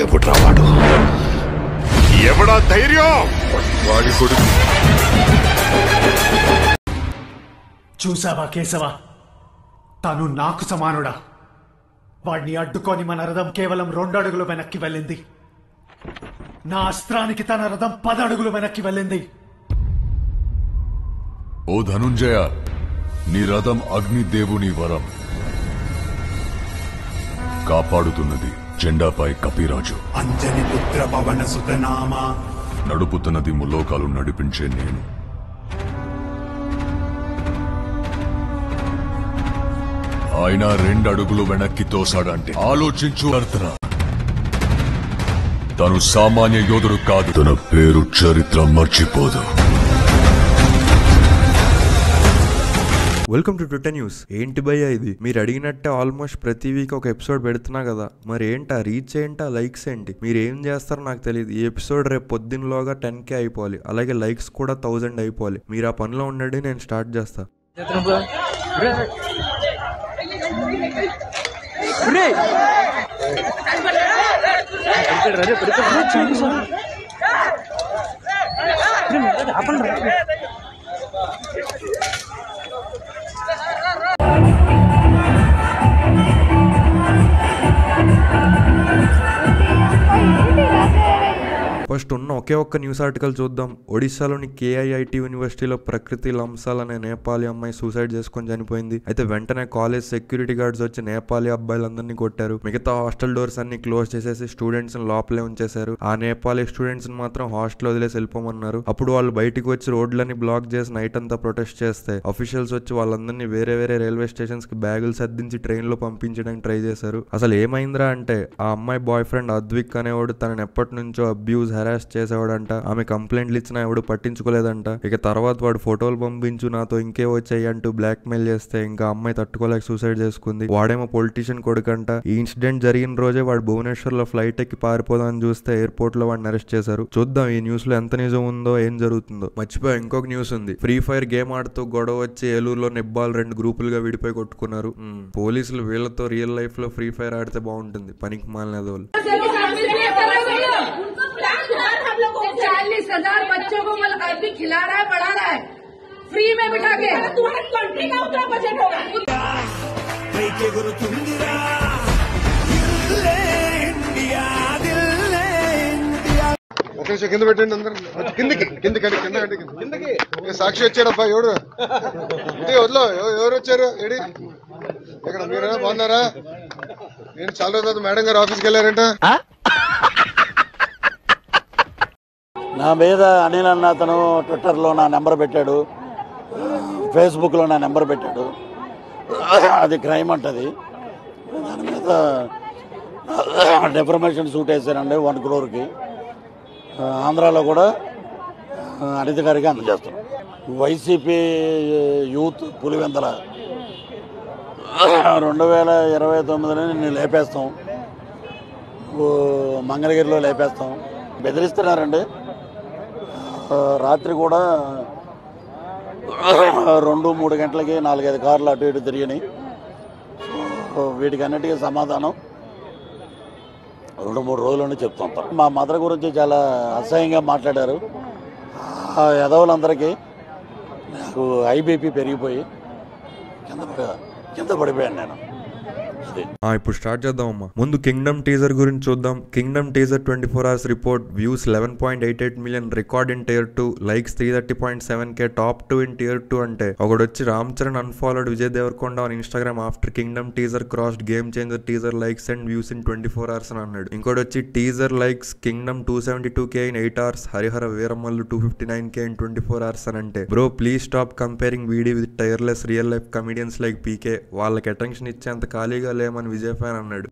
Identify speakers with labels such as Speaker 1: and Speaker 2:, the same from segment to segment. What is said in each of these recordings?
Speaker 1: ఎవడ్రా వాడు? ఎవడా ధైర్యం? వాడి కొడుకు.
Speaker 2: చూసావా కేశవ, తను నాకు సమానుడా. వాడిని అడ్డుకొని మన రథం కేవలం 2 అడుగులు వెనక్కి వెళ్ళింది. నా అస్త్రానికి తన రథం 10 అడుగులు వెనక్కి వెళ్ళింది.
Speaker 1: ఓ ధనుంజయ, నీ రథం అగ్నిదేవుని వరం. కాపాడుతున్నది జెండాపై కపిరాజు.
Speaker 3: అంజని పుత్ర పవన సుతనామా.
Speaker 1: నడుపుతున్నది ముల్లోకాలు నడిపించే నేను. ఆయన 2 అడుగులు వెనక్కి తోసాడంటే ఆలోచించు అర్థరా. తను సామాన్య యోధుడు కాదు. తన పేరు చరిత్ర మర్చిపోదు.
Speaker 4: Welcome to Twitter news. ఏంటి భయ్యా ఇది? మీరు అడిగినట్టే ఆల్మోస్ట్ ప్రతి వీక్ ఒక ఎపిసోడ్ పెడుతున్నా కదా, మరి ఏంటా రీచ్ ఏంటా లైక్స్ ఏంటి? మీరు ఏం చేస్తారో నాకు తెలియదు. ఈ ఎపిసోడ్ రేపు పొద్దున్నలోగా 10K అయిపోవాలి, అలాగే లైక్స్ కూడా 1000 అయిపోవాలి. మీరు ఆ పనిలో ఉండండి, నేను స్టార్ట్ చేస్తా. ఫస్ట్ ఉన్న ఒకే ఒక్క న్యూస్ ఆర్టికల్ చూద్దాం. ఒడిశాలోని KIIT యూనివర్సిటీలో ప్రకృతి లంసాల్ అనే నేపాలీ అమ్మాయి సూసైడ్ చేసుకొని చనిపోయింది. అయితే వెంటనే కాలేజ్ సెక్యూరిటీ గార్డ్స్ వచ్చి నేపాలీ అబ్బాయిలందరినీ కొట్టారు. మిగతా హాస్టల్ డోర్స్ అన్ని క్లోజ్ చేసేసి స్టూడెంట్స్ లోపలే ఉంచేశారు. ఆ నేపాలీ స్టూడెంట్స్ మాత్రం హాస్టల్ వదిలేసి వెళ్ళిపోమన్నారు. అప్పుడు వాళ్ళు బయటికి వచ్చి రోడ్లని బ్లాక్ చేసి నైట్ అంతా ప్రొటెస్ట్ చేస్తే అఫీషియల్స్ వచ్చి వాళ్ళందరినీ వేరే వేరే రైల్వే స్టేషన్స్ కి బ్యాగులు సర్దించి ట్రైన్ లో పంపించడానికి ట్రై చేశారు. అసలు ఏమైందిరా అంటే, ఆ అమ్మాయి బాయ్ ఫ్రెండ్ అద్విక్ అనేవాడు తనని ఎప్పటి నుంచో అబ్యూజ్ హెరాస్ చేసేవాడంట. ఆమె కంప్లైంట్లు ఇచ్చినా ఎవడు పట్టించుకోలేదంట. ఇక తర్వాత వాడు ఫోటోలు పంపించు, నాతో ఇంకే వచ్చాయి అంటూ బ్లాక్ మెయిల్ చేస్తే ఇంకా అమ్మాయి తట్టుకోలేక సూసైడ్ చేసుకుంది. వాడేమో పొలిటీషియన్ కొడుకంట. ఈ ఇన్సిడెంట్ జరిగిన రోజే వాడు భువనేశ్వర్ లో ఫ్లైట్ ఎక్కి పారిపోదామని చూస్తే ఎయిర్పోర్ట్ లో వాడిని అరెస్ట్ చేశారు. చూద్దాం ఈ న్యూస్ లో ఎంత నిజం ఉందో, ఏం జరుగుతుందో. మర్చిపోయా, ఇంకొక న్యూస్ ఉంది. ఫ్రీ ఫైర్ గేమ్ ఆడుతూ గొడవ వచ్చి ఏలూరులో నెబ్బాల్ 2 గ్రూపులుగా విడిపోయి కొట్టుకున్నారు. పోలీసులు వీళ్లతో రియల్ లైఫ్ లో ఫ్రీ ఫైర్ ఆడితే బాగుంటుంది, పనికి మాలినది.
Speaker 5: 40,000 बच्चों को अभी खिला रहा है, पढ़ा रहा है फ्री में बिठा के. तुम्हारे कंट्री का उतना बजट होगा.
Speaker 6: ఒక నిమిషం కింద పెట్టండి అందరూ. కిందకి సాక్షి వచ్చాడప్పా. ఎవడు ఇదే వదిలో, ఎవరు వచ్చారు? ఏడి ఇక్కడ మీరా? బాగున్నారా? నేను చాలా రోజు మేడం గారు ఆఫీస్కి వెళ్ళారంట.
Speaker 7: నా మీద అనిల్ అన్న అతను ట్విట్టర్లో నా నెంబర్ పెట్టాడు, ఫేస్బుక్లో నా నెంబర్ పెట్టాడు. అది క్రైమ్ అంటది. దాని మీద డిఫర్మేషన్ సూట్ వేసానండి 1 crore. ఆంధ్రాలో కూడా అనిత గారికి అందజేస్తాం. వైసీపీ యూత్ పులివెందల 2029 నిన్ను లేపేస్తాం, మంగళగిరిలో లేపేస్తాం బెదిరిస్తున్నారండి. రాత్రి కూడా 2-3 గంటలకి 4-5 కార్లు అటు ఇటు తిరిగినాయి. వీటికి అన్నిటికీ సమాధానం 2-3 రోజుల్లోనే చెప్తాం. మా మదర్ గురించి చాలా అసహ్యంగా మాట్లాడారు. ఆ ఎదవులందరికీ నాకు IBP పెరిగిపోయి కింద పడిపోయాను నేను.
Speaker 4: ఇప్పుడు స్టార్ట్ చేద్దామమ్మా. ముందు కింగ్డమ్ టీజర్ గురించి చూద్దాం. Kingdom teaser 24 hours report views 11.88 million, record in tier 2, likes 330.7K, top 2 in tier 2. అంటే ఒకడొచ్చి Ram Charan unfollowed Vijay Deverakonda on Instagram after Kingdom teaser crossed game changer teaser likes and views in 24 hours అని అన్నాడు. ఇంకోటి వచ్చి teaser likes Kingdom 272K in 8 hours, Harihara Veeramallu 259K in 24 hours అని అంటే bro please stop comparing వీడి with tyreless real life comedians like PK. వాళ్ళకి attention ఇచ్చేంత ఖాళీగా లేమని విజయ్ ఫ్యాన్ అన్నాడు.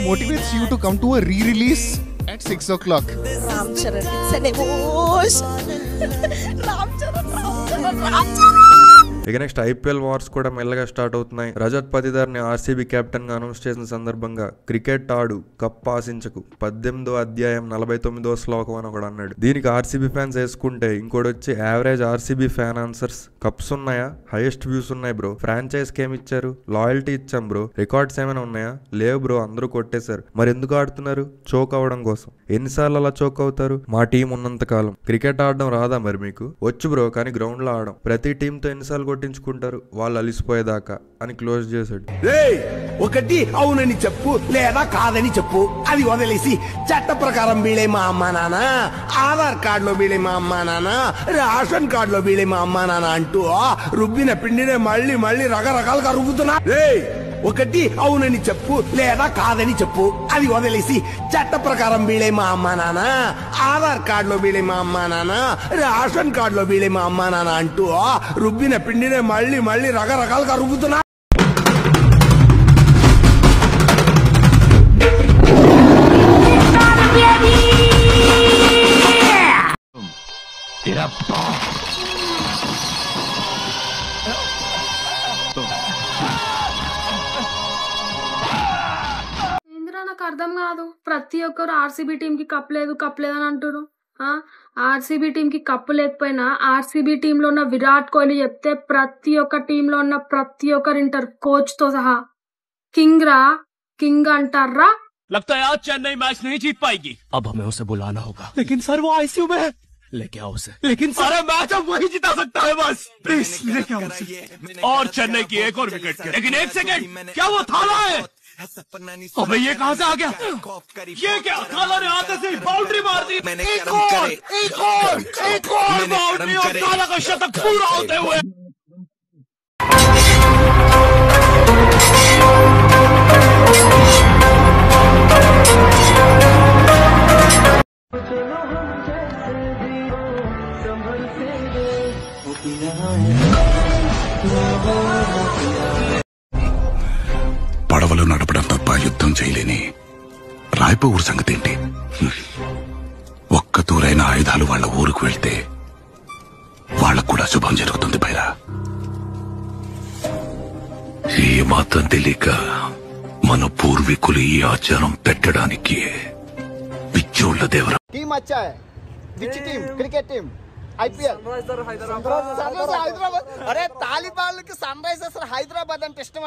Speaker 8: Motivates you to come to a re-release at 6 o'clock.
Speaker 9: Ram Charan, it's an emotion. Ram Charan.
Speaker 4: ఇక next IPL wars కూడా మెల్లగా start అవుతున్నాయి. రజత్ పతిదార్ ని ఆర్సీబీ కెప్టెన్ గా అనౌన్స్ చేసిన సందర్భంగా క్రికెట్ ఆడు కప్ ఆశించకు 18వ అధ్యాయం 49వ శ్లోకం అని ఒకడు అన్నాడు. దీనికి ఆర్సీబీ ఫ్యాన్స్ వేసుకుంటే ఇంకోటి వచ్చి average RCB fan answers. Cups ఉన్నాయా? హైయెస్ట్ వ్యూస్ ఉన్నాయి బ్రో. ఫ్రాంచైజ్ కి ఏమి ఇచ్చారు? లాయల్టీ ఇచ్చాం బ్రో. రికార్డ్స్ ఏమైనా ఉన్నాయా? లేవు బ్రో, అందరూ కొట్టేశారు. మరి ఎందుకు ఆడుతున్నారు? చోక్ అవ్వడం కోసం. ఎన్నిసార్లు అలా చోక్ అవుతారు? మా టీం ఉన్నంత కాలం. క్రికెట్ ఆడడం రాదా మరి మీకు? వచ్చు బ్రో, కానీ గ్రౌండ్ లో ఆడడం. ప్రతి టీంతో ఎన్నిసార్లు కొట్టించుకుంటారు వాళ్ళు అలిసిపోయేదాకా అని క్లోజ్ చేశాడు.
Speaker 9: ఒకటి అవునని చెప్పు లేదా కాదని చెప్పు, అది వదిలేసి చట్ట ప్రకారం వీళ్ళే మా అమ్మా నాన్న, ఆధార్ కార్డులో వీళ్ళే మా అమ్మా నాన్న, రేషన్ కార్డులో వీళ్ళే మా అమ్మా నాన్న అంటూ రుబ్బిన పిండినే మళ్ళీ మళ్ళీ రకరకాలుగా రుబ్బుతున్నా. ఒకటి అవునని చెప్పు లేదా కాదని చెప్పు, అది వదిలేసి చట్ట ప్రకారం వీళ్ళే మా అమ్మా నాన్న, ఆధార్ కార్డులో వీళ్ళే మా అమ్మా నాన్న, రేషన్ కార్డులో వీళ్ళే మా అమ్మా నాన్న అంటూ రుబ్బిన పిండినే మళ్ళీ మళ్ళీ రకరకాలుగా రుబ్బుతున్నా.
Speaker 10: నాకు అర్థం కాదు. ప్రతి ఒక్కరు ఆర్సీబీ టీం కి కప్ లేదు అని అంటారు. ఆర్సీబీ టీం కి కప్పు లేకపోయినా ఆర్సీబీ టీమ్ లో ఉన్న విరాట్ కోహ్లీ చెప్తే ప్రతి ఒక్క టీమ్ లో ఉన్న ప్రతి ఒక్కరు ఇంటర్, కోచ్ తో సహా. కింగ్ అంటారా?
Speaker 11: लगता है आज चेन्नई मैच नहीं जीत पाएगी. अब हमें उसे बुलाना होगा. लेकिन सर वो आईसीयू में है. लेके आओ उसे. लेकिन सारा मैच अब वही जिता सकता है बस. प्लीज लेके आओ उसे. और चेन्नई की एक और विकेट. लेकिन एक सेकंड, क्या वो थाला है? अबे ये कहां से आ गया? ये क्या? थाला ने आते से बाउंड्री मार दी. एक और बाउंड्री और थाला का शतक पूरा होते हुए.
Speaker 3: పడవలు నడపడం తప్ప యుద్ధం చేయలేని రాయప ఊరు సంగతి ఏంటి? ఒక్క తూరైన ఆయుధాలు వాళ్ళ ఊరుకు వెళ్తే వాళ్ళకు కూడా శుభం జరుగుతుంది. పైరా ఈ మాత్రం తెలియక మన పూర్వీకులు ఈ ఆచారం పెట్టడానికి పిచ్చోళ్ల దేవరా.
Speaker 12: టీం అచ్చా high. Which team? Cricket team. IPL Hyderabad. అరే తాలిబాన్లకి సన్ రైజర్స్ హైదరాబాద్ అంటే ఇష్టం.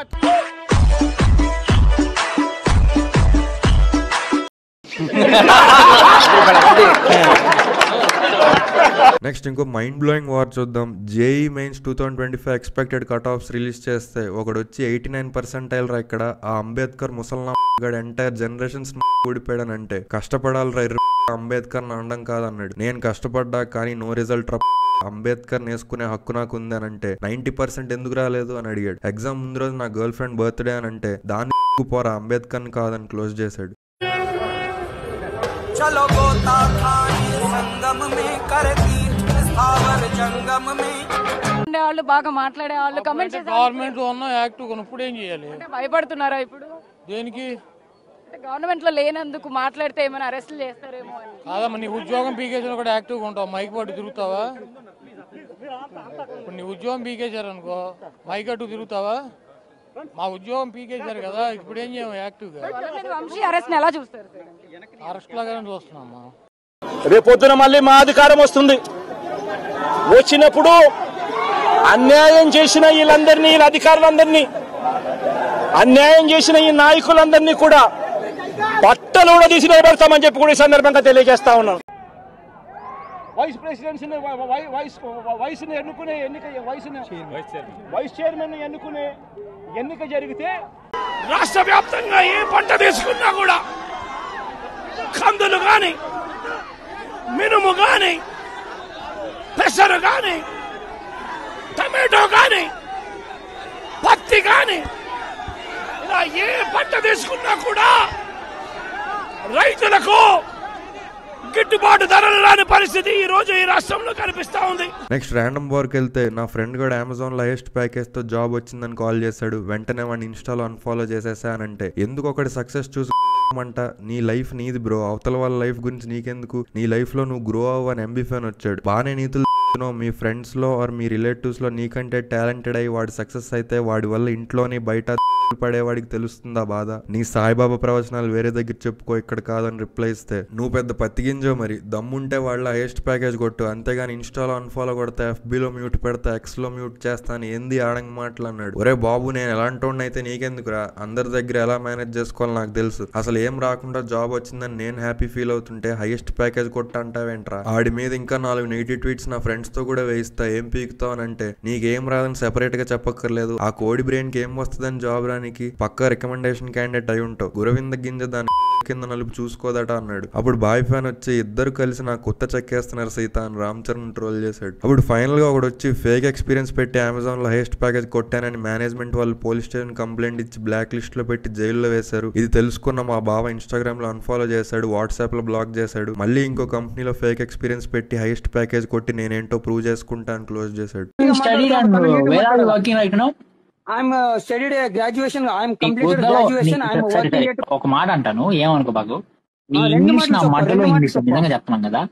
Speaker 4: నెక్స్ట్ ఇంకో మైండ్ బ్లోయింగ్ వార్ చూద్దాం. JEE mains 2025 expected cut offs release చేస్తే ఒకడు వచ్చి 89% రా ఇక్కడ ఆ అంబేద్కర్ ముసల్నా ఎంటైర్ జనరేషన్స్ ఊడిపోయాడనంటే కష్టపడాలి రా అంబేద్కర్ అనడం కాదన్నాడు. నేను కష్టపడ్డా కానీ నో రిజల్ట్ రా, అంబేద్కర్ నేసుకునే హక్కు నాకు ఉంది అని అంటే 90% ఎందుకు రాలేదు అని అడిగాడు. ఎగ్జామ్ ముందు రోజు నా గర్ల్ ఫ్రెండ్ బర్త్డే అని అంటే దాన్ని పోరా అంబేద్కర్ కాదని క్లోజ్ చేశాడు.
Speaker 13: चलो गोता खानी संगम में करती स्थावर जंगम में
Speaker 5: వాళ్ళు బాగా మాట్లాడే వాళ్ళు కమెంట్ చేశారు.
Speaker 14: గవర్నమెంట్ ఉన్న యాక్టివ్ కొనుప్పుడు ఏం చేయాలి?
Speaker 5: భయపడుతున్నారా ఇప్పుడు?
Speaker 14: దేనికి?
Speaker 5: గవర్నమెంట్ లో లేనందుకు మాట్లాడితే ఏమైనా అరెస్ట్ చేస్తారేమో అని.
Speaker 14: కాదమ్మా, నీ ఉద్యోగం పీకేసిన కూడా యాక్టివ్గా ఉంటావు. మైక్ పట్టు తిరుగుతావా? ఇప్పుడు నీ ఉద్యోగం పీకేశారు అనుకో, మైక్ అట్టు తిరుగుతావా? మా ఉద్యోగం పీకేశారు కదా, ఇప్పుడు ఏం చేయము యాక్టివ్గా.
Speaker 5: వంశీ అరెస్ట్ ఎలా చూస్తారు?
Speaker 14: అరెస్ట్ లాగానే చూస్తున్నామ్మా.
Speaker 15: రేపొద్దున మళ్ళీ మా అధికారం వస్తుంది. వచ్చినప్పుడు అన్యాయం చేసిన వీళ్ళందరినీ, వీళ్ళ అధికారులందరినీ, అన్యాయం చేసిన ఈ నాయకులందరినీ కూడా బట్టలు కూడా తీసి నిలబెడతామని చెప్పి కూడా ఈ సందర్భంగా తెలియజేస్తా ఉన్నాను. వైస్ ప్రెసిడెంట్స్ వయసును ఎన్నుకునే ఎన్నిక, వైస్ చైర్మన్ ఎన్నుకునే ఎన్నిక జరిగితే
Speaker 11: రాష్ట్ర వ్యాప్తంగా ఏ పంట తీసుకున్నా కూడా కందులు గాని, మినుము గాని, పెసరు గాని, టమాటో గాని, పత్తి గాని, ఇలా ఏ పంట తీసుకున్నా కూడా రైతులకు గిట్టుబాటు ధరలు రాని పరిస్థితి ఈ రోజు ఈ రాష్ట్రంలో కనిపిస్తా ఉంది.
Speaker 4: నెక్స్ట్ ర్యాండమ్ వర్క్ వెళ్తే నా ఫ్రెండ్ కూడా అమెజాన్ లో హైయెస్ట్ ప్యాకేజ్ తో జాబ్ వచ్చిందని కాల్ చేశాడు. వెంటనే వాడిని ఇన్స్టాలో అన్ఫాలో చేసేసానంటే ఎందుకు ఒకటి సక్సెస్ చూసి అంట. నీ లైఫ్ నీది బ్రో, అవతల వాళ్ళ లైఫ్ గురించి నీకెందుకు? నీ లైఫ్ లో నువ్వు గ్రో అవ్వని ఎంబీ ఫ్యాన్ వచ్చాడు. బానే నీతులు మీ ఫ్రెండ్స్ లో ఆర్ మీ రిలేటివ్స్ లో నీకంటే టాలెంటెడ్ అయ్యి వాడు సక్సెస్ అయితే వాడి వల్ల ఇంట్లోని బయట పడేవాడికి తెలుస్తుందా బాధ. నీ సాయిబాబా ప్రవచనాలు వేరే దగ్గర చెప్పుకో, ఇక్కడ కాదని రిప్లై ఇస్తే నువ్వు పెద్ద పత్తిగింజో. మరి దమ్ముంటే వాళ్ళ హైయెస్ట్ ప్యాకేజ్ కొట్టు, అంతేగాని ఇన్స్టాలో అన్ఫాలో కొడతా, FBలో మ్యూట్ పెడతా, Xలో మ్యూట్ చేస్తాను, ఏంది ఆడంగి మాటలు అన్నాడు. ఒరే బాబు, నేను ఎలాంటి అయితే నీకెందుకురా, అందరి దగ్గర ఎలా మేనేజ్ చేసుకోవాలో నాకు తెలుసు. అసలు ఏం రాకుండా జాబ్ వచ్చిందని నేను హ్యాపీ ఫీల్ అవుతుంటే హైయెస్ట్ ప్యాకేజ్ కొట్ట అంటావేంట్రా. ఆడి మీద ఇంకా 4 నెగిటివ్ ట్వీట్స్ నా ఫ్రెండ్స్ తో కూడా వేయిస్తా, ఏం పీకుతావు అని అంటే నీకేం రాదని సెపరేట్ గా చెప్పక్కర్లేదు. ఆ కోడి బ్రెయిన్ కి ఏం వస్తుందని జాబ్ రానికి పక్క రికమెండేషన్ క్యాండిడేట్ అయి ఉంటావు. గురవింద గింజ దాని కింద నలుపు చూసుకోదట అన్నాడు. అప్పుడు బాయ్ ఫ్యాన్ వచ్చి ఇద్దరు కలిసి నా కొత్త చెక్కేస్తున్నారు సీత అని రామ్ చరణ్ ట్రోల్ చేశాడు. అప్పుడు ఫైనల్ గా ఒకడు వచ్చి ఫేక్ ఎక్స్పీరియన్స్ పెట్టి అమెజాన్ లో హైయెస్ట్ ప్యాకేజ్ కొట్టానని మేనేజ్మెంట్ వాళ్ళు పోలీస్ స్టేషన్ కంప్లైంట్ ఇచ్చి బ్లాక్ లిస్ట్ లో పెట్టి జైల్లో వేశారు. ఇది తెలుసుకున్న మా బావ ఇన్స్టాగ్రామ్ లో అన్ఫాలో చేశాడు, వాట్సాప్ లో బ్లాక్ చేశాడు. మళ్ళీ ఇంకో కంపెనీలో ఫేక్ ఎక్స్పీరియన్స్ పెట్టి హైయెస్ట్ ప్యాకేజ్ కొట్టి నేనేంటో ప్రూవ్ చేసుకుంటా అని క్లోజ్ చేశాడు.
Speaker 16: ఒక మాట అంటాను, ఏమనుకో బాగు, నీ ఇంగ్లీష్ నా మాటలో ఇంగ్లీష్ నిజంగా చెప్తున్నాం కదా,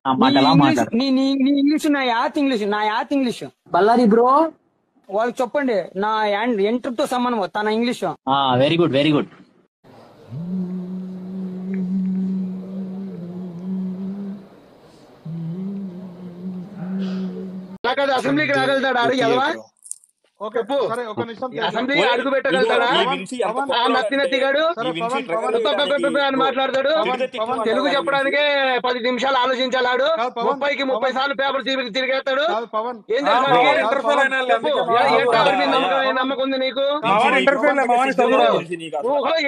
Speaker 16: ఆ మాట ఎలా మాట్లాడు.
Speaker 17: నీ ఇంగ్లీష్ నా యాత్ ఇంగ్లీష్
Speaker 16: బల్లారి బ్రో
Speaker 17: వాళ్ళకి చెప్పండి, నా ఎంటర్ తో సంబంధం తన English.
Speaker 16: Very good very good.
Speaker 17: అసెంబ్లీకి రాగలుగుతాడు అడుగు అసెంబ్లీ అడుగు పెట్టగలుగుతాడా? నత్తిగాడు అని మాట్లాడతాడు. తెలుగు చెప్పడానికే 10 నిమిషాలు ఆలోచించాడు. 30 సార్లు పేపర్ తిరిగేస్తాడు. ఏం నమ్మకం ఉంది నీకు?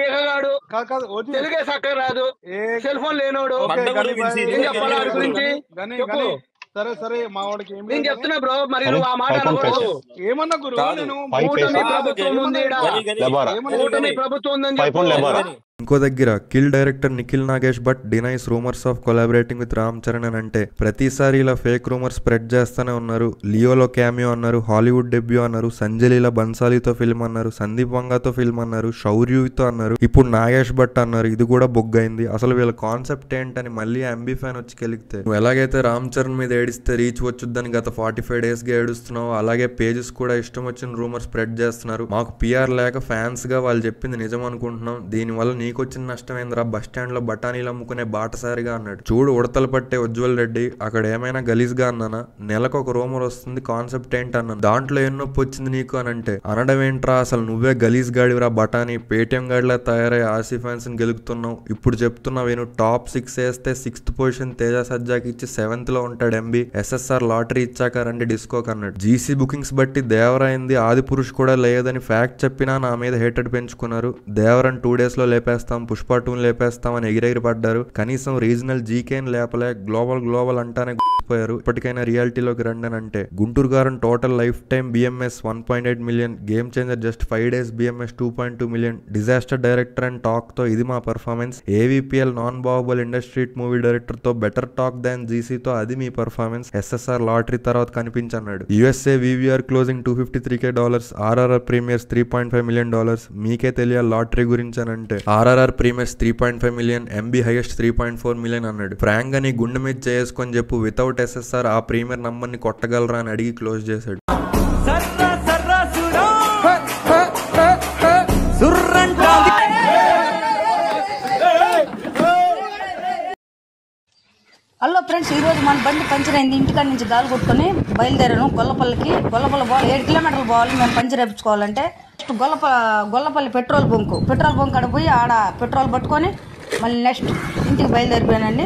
Speaker 17: ఏకగాడు, తెలుగే చక్కగా రాదు, సెల్ ఫోన్ లేనోడు, ఏం చెప్పాలా వాడి గురించి చెప్పు.
Speaker 6: సరే సరే మా వాడికి
Speaker 17: నేను చెప్తున్నా బ్రో, మరి నువ్వు ఆ మాట అనకూడదు.
Speaker 6: ఏమన్నా గురు,
Speaker 17: కూటమి ప్రభుత్వం ఉంది, కూటమి ప్రభుత్వం ఉందని చెప్పు.
Speaker 4: ఇంకో దగ్గర Kill director Nikhil Nagesh Bhat denies rumours of collaborating with Ram Charan అని అంటే ప్రతిసారి ఇలా ఫేక్ రూమర్స్ స్ప్రెడ్ చేస్తూనే ఉన్నారు. లియోలో క్యామియో అన్నారు, హాలీవుడ్ డెబ్యూ అన్నారు, సంజలీల బన్సాలీతో ఫిల్మ్ అన్నారు, సందీప్ వంగాతో ఫిల్మ్ అన్నారు, శౌర్యుతో అన్నారు, ఇప్పుడు నాగేష్ భట్ అన్నారు. ఇది కూడా బొగ్గైంది. అసలు వీళ్ళ కాన్సెప్ట్ ఏంటని మళ్ళీ ఎంబీ ఫ్యాన్ వచ్చి కెలిగితే, నువ్వు ఎలాగైతే రామ్ చరణ్ మీద ఏడిస్తే రీచ్ వచ్చుద్దని గత 45 days గా ఏడుస్తున్నావు, అలాగే పేజెస్ కూడా ఇష్టం వచ్చిన రూమర్ స్ప్రెడ్ చేస్తున్నారు. మాకు PR లేక ఫ్యాన్స్ గా వాళ్ళు చెప్పింది నిజం అనుకుంటున్నాం. దీనివల్ల నీకు వచ్చిన నష్టం ఏంద్రా, బస్ స్టాండ్ లో బఠానీలు అమ్ముకునే బాటసారిగా అన్నాడు. చూడు ఉడతలు పట్టే ఉజ్వల్ రెడ్డి, అక్కడ ఏమైనా గలీజ్ గా అన్నానా? నెలకు ఒక రూమర్ వస్తుంది, కాన్సెప్ట్ ఏంటి అన్నాను. దాంట్లో ఏం నొప్పి వచ్చింది నీకు అని అంటే, అనడం ఏంట్రా, అసలు నువ్వే గలీజ్ గాడివిరా బఠానీ, పేటిఎం గాడిలా తయారై ఆర్సీ ఫ్యాన్స్ ని గెలుపుతున్నావు. ఇప్పుడు చెప్తున్నావు నేను టాప్ 6 వేస్తే 6th పొజిషన్ తేజ సజ్జాకి ఇచ్చి 7th లో ఉంటాడు ఎంబీ. SSR లాటరీ ఇచ్చాక రండి డిస్కోక్ అన్నాడు. GC బుకింగ్స్ బట్టి దేవరైంది, ఆది పురుష్ కూడా లేదని ఫ్యాక్ట్ చెప్పినా నా మీద హేటెడ్ పెంచుకున్నారు. దేవరని 2 days లో లేపేస్తాం, పుష్ప 2 లేపేస్తామని ఎగిరెగిరి పడ్డారు. కనీసం రీజనల్ జీకేని లేపలే, గ్లోబల్ అంటానే పోయారు. ఇప్పటికైనా రియాలిటీలోకి రండి అని అంటే, Guntur Kaaram total lifetime BMS 1.8 million, game changer just 5 days BMS 2.2 million, disaster director and talk తో ఇది మా performance, AVPL non Baahubali industry movie director తో బెటర్ టాక్ దాన్ GC తో అది మీ పర్ఫార్మెన్స్, SSR లాటరీ తర్వాత కనిపించన్నాడు. USA VVR closing $253K, RRR premieres $3.5 million. మీకే తెలియాలి లాటరీ గురించి అని అంటే, RRR premieres 3.5 million, MB highest 3.4 million అన్నాడు. ఫ్రాంక్ గా నీ గుండె మీద చేసుకొని చెప్పు, వితౌట్ SSR ఆ ప్రీమియర్ నంబర్ ని కొట్టగలరా అని అడిగి క్లోజ్ చేశాడు.
Speaker 18: హలో ఫ్రెండ్స్, ఈ రోజు మన బండి పంచర్ అయింది. ఇంటికాడ నుంచి గాలి కొట్టుకొని బయలుదేరాను గొల్లపల్లికి. గొల్లపల్లి పోవాలి, 7 kilometers పోవాలి మేము పంచర్ వేయించుకోవాలంటే. నెక్స్ట్ గొల్లపల్లి పెట్రోల్ బంక్ అక్కడ పోయి ఆడ పెట్రోల్ పట్టుకొని మళ్ళీ నెక్స్ట్ ఇంటికి బయలుదేరిపోయానండి.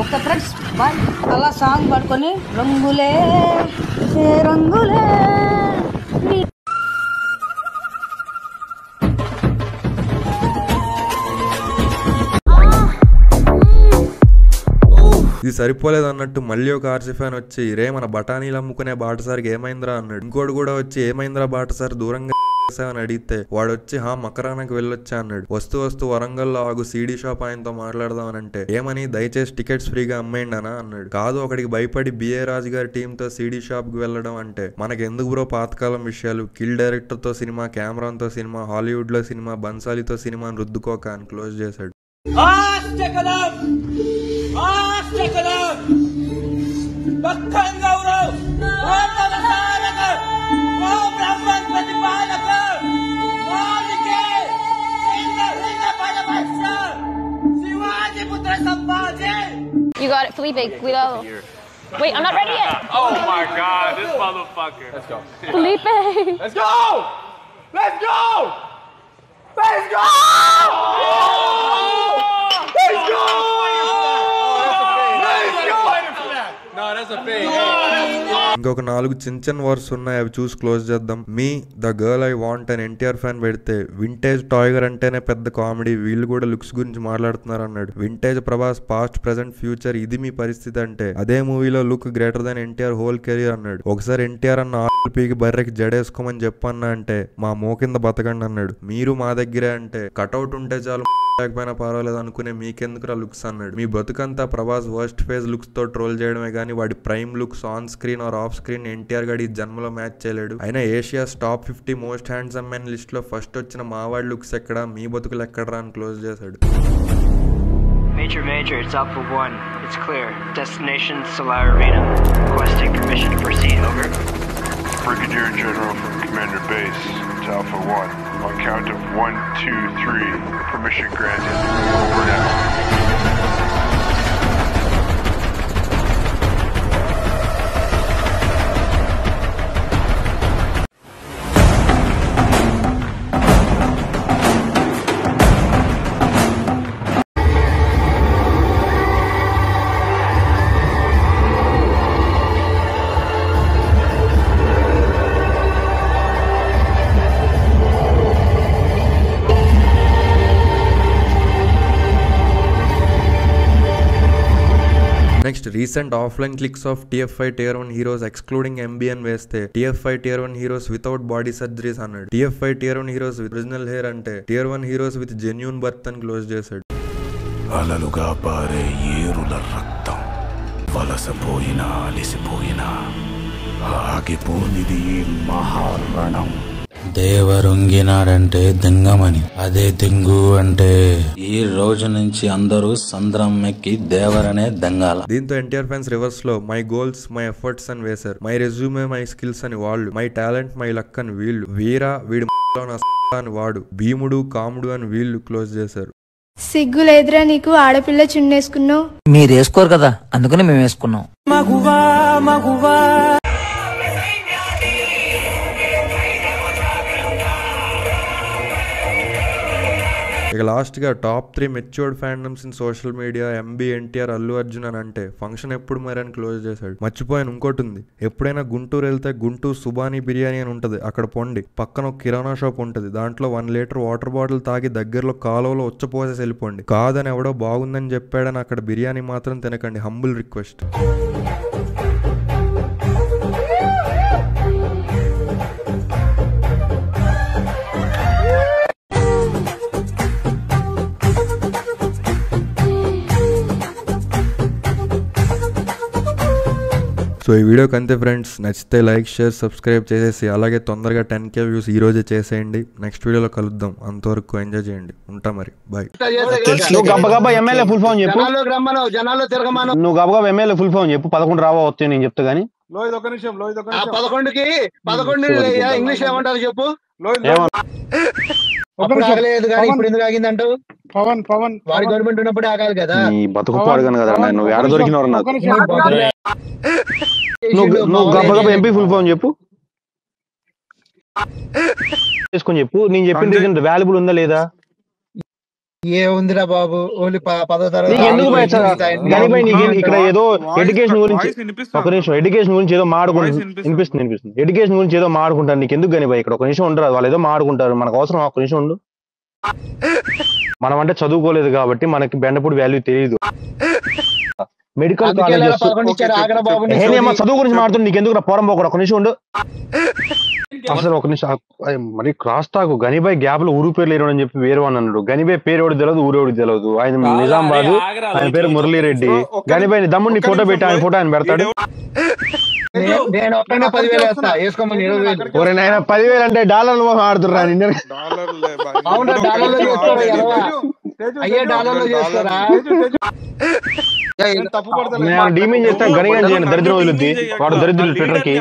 Speaker 18: Okay friends, bye. అలా సాంగ్ పట్టుకొని రంగులే రంగులే.
Speaker 4: ఇది సరిపోలేదు అన్నట్టు మళ్ళీ ఒక ఆర్సీ ఫ్యాన్ వచ్చి, రే మన బఠానీలు అమ్ముకునే బాటసారికి ఏమైందిరా అన్నాడు. ఇంకోటి కూడా వచ్చి, ఏమైందిరా బాటసారి దూరంగా అని అడిగితే వాడు వచ్చి, మకరానికి వెళ్ళొచ్చా అన్నాడు. వస్తూ వరంగల్లో ఆగు, CD షాప్ ఆయనతో మాట్లాడదాం అని అంటే, ఏమని దయచేసి టికెట్స్ ఫ్రీగా అమ్మేయండి అనా అన్నాడు. కాదు, ఒకడికి భయపడి BA రాజు గారి టీమ్ తో CD షాప్ కి వెళ్ళడం అంటే, మనకి ఎందుకు బ్రో పాతకాలం విషయాలు, కిల్ డైరెక్టర్ తో సినిమా, కెమెరాన్ తో సినిమా, హాలీవుడ్ లో సినిమా, బన్సాలీతో సినిమాని రుద్దుకోక అని క్లోజ్ చేశాడు.
Speaker 13: Bak kan gavrav
Speaker 19: Felipe, cuidado. Wait, I'm not ready yet.
Speaker 20: Oh my God, this motherfucker. Let's go.
Speaker 19: Felipe.
Speaker 20: Let's go. Let's go. Let's go. Let's go. No, that's a fake.
Speaker 4: ఇంకొక 4 చిన్న words ఉన్నాయి, అవి చూసి close చేద్దాం. Me the girl I want అని NTR fan పెడితే vintage టాయ్గర్ అంటేనే పెద్ద కామెడీ, వీళ్ళు కూడా లుక్స్ గురించి మాట్లాడుతున్నారు అన్నాడు. Vintage Prabhas past present future ఇది మీ పరిస్థితి అంటే అదే మూవీలో look greater than NTR whole career అన్నాడు. ఒకసారి ఎన్టీఆర్ అన్న పీకి బర్రెకి జడేసుకోమని చెప్పన్నా అంటే మా మో కింద బతకండి అన్నాడు. మీరు మా దగ్గరే అంటే కటౌట్ ఉంటే చాలు లేకపోయినా పర్వాలేదు అనుకునే మీకెందుకు లుక్స్ అన్నాడు. మీ బతుకంతా ప్రభాస్ వర్స్ట్ ఫేజ్ లుక్స్ తో ట్రోల్ చేయడమే కానీ వాడి prime looks on screen or off screen NTR గడి జన్మలో మ్యాచ్ చేయలేడు. అయినా Asia's top 50 most handsome men list లో ఫస్ట్ వచ్చిన మావాడి లుక్స్ ఎక్కడ, మీ బతుకులు ఎక్కడరా అని క్లోజ్ చేశాడు.
Speaker 21: Major, it's Alpha 1. It's clear. Destination Solar Arena. Requesting permission to proceed, over.
Speaker 22: Brigadier General from Commander Base to Alpha 1. On count of 1, 2, 3. Permission granted. Over now.
Speaker 4: Next recent offline clicks of TF5 Tier 1 heroes excluding MBN వేస్తే TF5 Tier 1 heroes without body surgeries అన్నాడు. TF5 Tier 1 heroes with original hair అంటే Tier 1 heroes with genuine birth అని close చేశాడు.
Speaker 3: అలలుగా పారే ఏరుల రక్తం వలసపోయినా అలిసిపోయినా ఆగిపోనిది మహారణం.
Speaker 23: దేవరొంగినాడంటే దింగమని, అదే దింగు అంటే ఈ రోజు నుంచి అందరూ సంద్రం ఎక్కి దేవరనే దంగాల.
Speaker 4: దీంతో ఎన్టీఆర్ ఫ్యాన్స్ రివర్స్ లో మై గోల్స్ మై ఎఫర్ట్స్ అని వేశారు. మై రెజ్యూమే మై స్కిల్స్ అని వాళ్ళు, మై టాలెంట్ మై లక్ అని వీళ్ళు, వీరా వీడి అని వాడు, భీముడు కాముడు అని వీళ్ళు క్లోజ్ చేశారు.
Speaker 24: సిగ్గులేదురా నీకు, ఆడపిల్ల చున్నేసుకున్నావు.
Speaker 25: మీరు వేసుకోరు కదా, అందుకని మేము వేసుకున్నాం.
Speaker 13: మగువా మగువా
Speaker 4: ఇక లాస్ట్ గా top 3 matured fandoms in social media MB NTR Allu Arjun అని అంటే ఫంక్షన్ ఎప్పుడు మరి అని క్లోజ్ చేశాడు. మర్చిపోయాను ఇంకోటి ఉంది, ఎప్పుడైనా గుంటూరు వెళ్తే గుంటూరు సుబానీ బిర్యానీ అని ఉంటది, అక్కడ పొండి పక్కన ఒక కిరాణా షాప్ ఉంటది, దాంట్లో 1 లీటర్ వాటర్ బాటిల్ తాగి దగ్గరలో కాలువలో ఉచ్చపోసేసి వెళ్ళిపోండి. కాదని ఎవడో బాగుందని చెప్పాడని అక్కడ బిర్యానీ మాత్రం తినకండి, హంబుల్ రిక్వెస్ట్. సో ఈ వీడియోకి అంతే ఫ్రెండ్స్, నచ్చితే లైక్ షేర్ సబ్స్క్రైబ్ చేసేసి అలాగే తొందరగా 10K వ్యూస్ ఈ రోజే చేసేయండి. నెక్స్ట్ వీడియోలో కలుద్దాం, అంతవరకు ఎంజాయ్ చేయండి, ఉంటా మరి, బాయ్.
Speaker 26: నువ్వు గబగబా ఎమ్మెల్యే ఫుల్ ఫామ్ చెప్పు.
Speaker 17: జనాల్లో తిరగమను.
Speaker 26: నువ్వు గబగబా ఎమ్మెల్యే ఫుల్ ఫామ్ చెప్పు. 11 రావా వస్తాయి నేను చెప్తా గానీ.
Speaker 17: 11కి ఇంగ్లీష్ ఏమంటారు చెప్పు. ఆగలేదు కానీ ఇప్పుడు ఎందుకు ఆగిందంటూ. పవన్ వాడి గవర్నమెంట్ ఉన్నప్పుడే ఆగాలి కదా.
Speaker 26: నీ బతుకు పాడుగాను కదా, నువ్వు ఏడ దొరికినవారు నాకు. నువ్వు గబగబా MP ఫుల్ ఫామ్ చెప్పు, చేసుకొని చెప్పు. నేను చెప్పిన రీజన్ వాల్యుబుల్ ఉందా లేదా?
Speaker 17: ఏ ఉందిరా బాబు, ఓన్లీ 10వ తరగతి.
Speaker 26: ఇక్కడ ఏదో ఎడ్యుకేషన్ గురించి ఒక నిమిషం, ఎడ్యుకేషన్ గురించి ఏదో మాడుకుంటాను. వినిపిస్తుంది. ఎడ్యుకేషన్ గురించి ఏదో మాడుకుంటాను. నీకు ఎందుకు కానీ ఇక్కడ ఒక నిమిషం ఉండరు, వాళ్ళు ఏదో మాడుకుంటారు. మనకు అవసరం ఒక నిమిషం ఉండు. మనం అంటే చదువుకోలేదు కాబట్టి మనకి బెండపూడి వాల్యూ తెలియదు. మెడికల్ కాలేజెస్ చదువు గురించి మాడుతుంది, నీకు ఎందుకు పోరం పోకూడదు. ఒక నిమిషం ఉండు అసలు, ఒక నిమిషం. మరి క్రాస్ టాక్ గనిబాయ్ గ్యాప్ లో ఊరు పేర్లు లేరు అని చెప్పి వేరే వాడిని అన్నాడు. గనిబాయ్ పేరు ఎవడు తెలియదు, ఊరేవుడికి తెలియదు. ఆయన నిజామాబాద్, ఆయన పేరు మురళీరెడ్డి. గనిబాయ్ దమ్ముడిని ఫోటో పెట్టి ఆయన ఫోటో ఆయన పెడతాడు. ఒరే నాయన 10,000 అంటే డాలర్లు ఆడుతుర్రా. డిమీన్ చేస్తా గనిగా చేయను, దరిద్రం వదులుద్ది వాడు, దరిద్రులు ట్విట్టర్ కి.